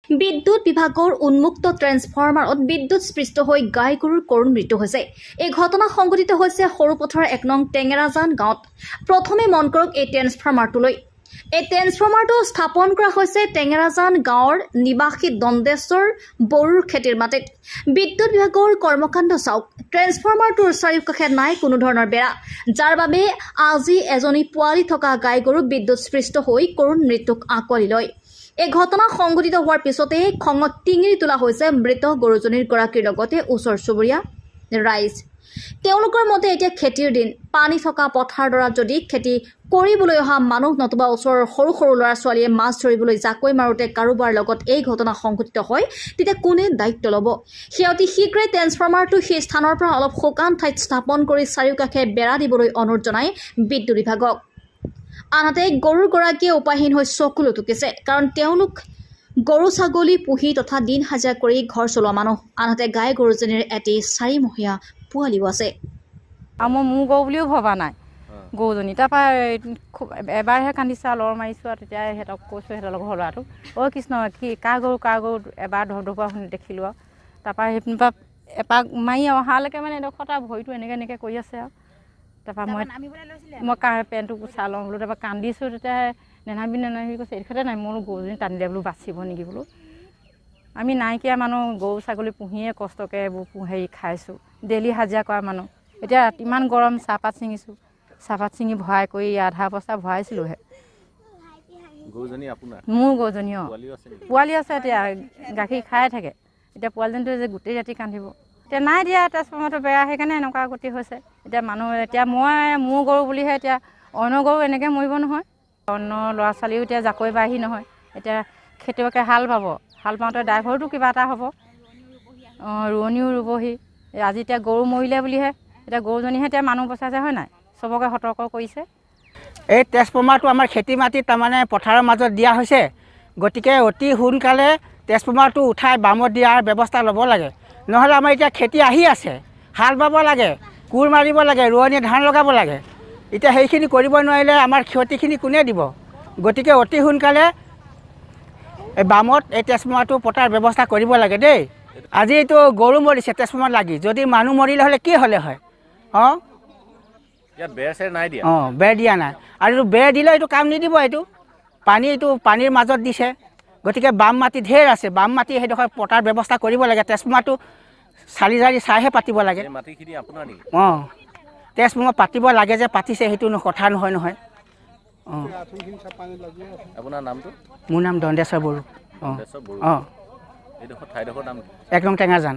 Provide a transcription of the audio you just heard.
বিদ্যুৎ বিভাগৰ উন্মুক্ত ট্ৰেন্সফৰ্মাৰত বিদ্যুৎ স্পৃষ্ট হৈ গাই গৰুৰ কৰুণ মৃত্যু হৈছে। এই ঘটনা সংঘটিত হৈছে সৰুপথাৰ 1 নং টেঙেৰাজান গাঁৱত। প্ৰথমে মন কৰক এই ট্ৰেন্সফৰ্মাৰটোলৈ। এই ট্ৰেন্সফৰ্মাৰটো স্থাপন কৰা হৈছে টেঙেৰাজান গাঁৱৰ নিবাসী দন্দেশ্বৰ বড়োৰ খেতিৰ মাটিত। বিদ্যুৎ বিভাগৰ কৰ্মকাণ্ড চাওক। ট্ৰেন্সফৰ্মাৰটোৰ চাৰিওকাষে নাই কোনো ধৰণৰ বেৰা, যাৰ বাবে আজি এজনী পোৱালি থকা গাই গৰু বিদ্যুৎ স্পৃষ্ট হৈ কৰুণ মৃত্যুক আঁকোৱালি লয়। এই ঘটনা সংঘটিত হোৱাৰ পিছতে খঙত টিঙিৰি তোলা হৈছে মৃত গৰুজনীৰ গৰাকীৰ লগতে ওচৰ চুবুৰীয়া ৰাইজ। তেওঁলোকৰ মতে এতিয়া খেতিৰ দিন, পানী থকা পথাৰডৰাত যদি খেতি কৰিবলৈ অহা মানুহ নতুবা ওচৰৰ সৰু সৰু ল'ৰা ছোৱালীয়ে মাছ ধৰিবলৈ জাকৈ মাৰোতে কাৰোবাৰ লগত এই ঘটনা সংঘটিত হয়, তেতিয়া কোনে দায়িত্ব ল'ব? সেই অতি শীঘ্ৰে ট্ৰেন্সফৰ্মাৰটো সেই স্থানৰ পৰা অলপ শুকান ঠাইত স্থাপন কৰি চাৰিওকাষে বেৰা দিবলৈ অনুৰোধ জনায় বিদ্যুৎ বিভাগক। আনহাতে গৰুগৰাকীয়ে উপায়হীন হৈ চকুলো টুকিছে, কাৰণ তেওঁলোক গৰু ছাগলী পুহি তথা দিন হাজিৰা কৰি ঘৰ চলোৱা মানুহ। আনহাতে গাই গৰুজনীৰ এটি 4 মহীয়া পোৱালিও আছে। মই মোৰ গৰু বুলিও ভবা নাই গৰুজনী। তাৰপৰা এবাৰহে কান্দিছে আৰু লৰ মাৰিছোঁ আৰু তেতিয়া সিহঁতক কৈছোঁ সিহঁতৰ ঘৰ ল'ৰাটোক, অ' কৃষ্ণ কি কাৰ গৰু এবাৰ ধপধপা শুনি দেখিলোঁ আৰু তাৰপৰা সেইপিনৰ পৰা এপাক মাৰি অহালৈকে মানে এডোখৰত আৰু ভৰিটো এনেকৈ কৰি আছে আৰু তাৰপৰা মই পেণ্টটো গুচাই লওঁ বোলো। তাৰপৰা কান্দিছোঁ, তেতিয়া নেনাবি কৈছে এইডোখৰতে নাই। মোৰ গৰুজনী টানিলে বোলো বাচিব নেকি বোলো। আমি নাইকিয়া মানুহ, গৰু ছাগলী পুহিয়ে কষ্টকৈ এইবোৰ খাইছোঁ, ডেইলি হাজিৰা কৰা মানুহ। এতিয়া ইমান গৰম, চাহপাত ছিঙিছোঁ, চাহপাত ছিঙি ভৰাই কৰি আধা বস্তা ভৰাইছিলোঁহে। মোৰ গৰুজনী পোৱালি আছে, এতিয়া গাখীৰ খাই থাকে। এতিয়া পোৱালিজনীটো যে গোটেই ৰাতি কান্দিব, এতিয়া নাই দিয়া ট্ৰেন্সফৰ্মাৰটো বেয়া, সেইকাৰণে এনেকুৱা গতি হৈছে। এতিয়া মানুহ এতিয়া মোৰ গৰু বুলিহে, এতিয়া অন্য গৰু এনেকৈ মৰিব নহয়। অন্য ল'ৰা ছোৱালীও এতিয়া জাকৈ বাঢ়ি নহয়, এতিয়া খেতিয়কে হাল বাব, হাল বাওঁতে ড্ৰাইভাৰটো কিবা এটা হ'ব, ৰোৱনীও ৰুবহি। আজি এতিয়া গৰু মৰিলে বুলিহে, এতিয়া গৰুজনীহে এতিয়া মানুহ বচাইছে হয় নাই, চবকে সতৰ্ক কৰিছে। এই ট্ৰেন্সফৰ্মাৰটো আমাৰ খেতি মাটিত তাৰমানে পথাৰৰ মাজত দিয়া হৈছে, গতিকে অতি সোনকালে ট্ৰেন্সফৰ্মাৰটো উঠাই বামত দিয়াৰ ব্যৱস্থা ল'ব লাগে। নহ'লে আমাৰ এতিয়া খেতি আহি আছে, হাল বাব লাগে, কোৰ মাৰিব লাগে, ৰোৱনীয়ে ধান লগাব লাগে। এতিয়া সেইখিনি কৰিব নোৱাৰিলে আমাৰ ক্ষতিখিনি কোনে দিব? গতিকে অতি সোনকালে এই বামত এই ট্ৰেন্সফৰ্মাৰটো পতাৰ ব্যৱস্থা কৰিব লাগে দেই। আজি এইটো গৰু মৰিছে ট্ৰেন্সফৰ্মাৰ লাগি, যদি মানুহ মৰিলে হ'লে কি হ'লে হয়? বেৰ দিয়া নাই, আৰু এইটো বেৰ দিলে এইটো কাম নিদিব। এইটো পানীৰ মাজত দিছে, গতিকে বাম মাটি ঢেৰ আছে, বাম মাটি সেইডোখৰ পতাৰ ব্যৱস্থা কৰিব লাগে। ট্ৰেন্সফৰ্মাৰটো চালি চাইহে পাতিব লাগে। ট্ৰেন্সফৰ্মাৰ পাতিব লাগে যে পাতিছে, সেইটো কথা নহয়। মোৰ নাম দন্দেশ্বৰ বড়ো। 1 নং টেঙাজান।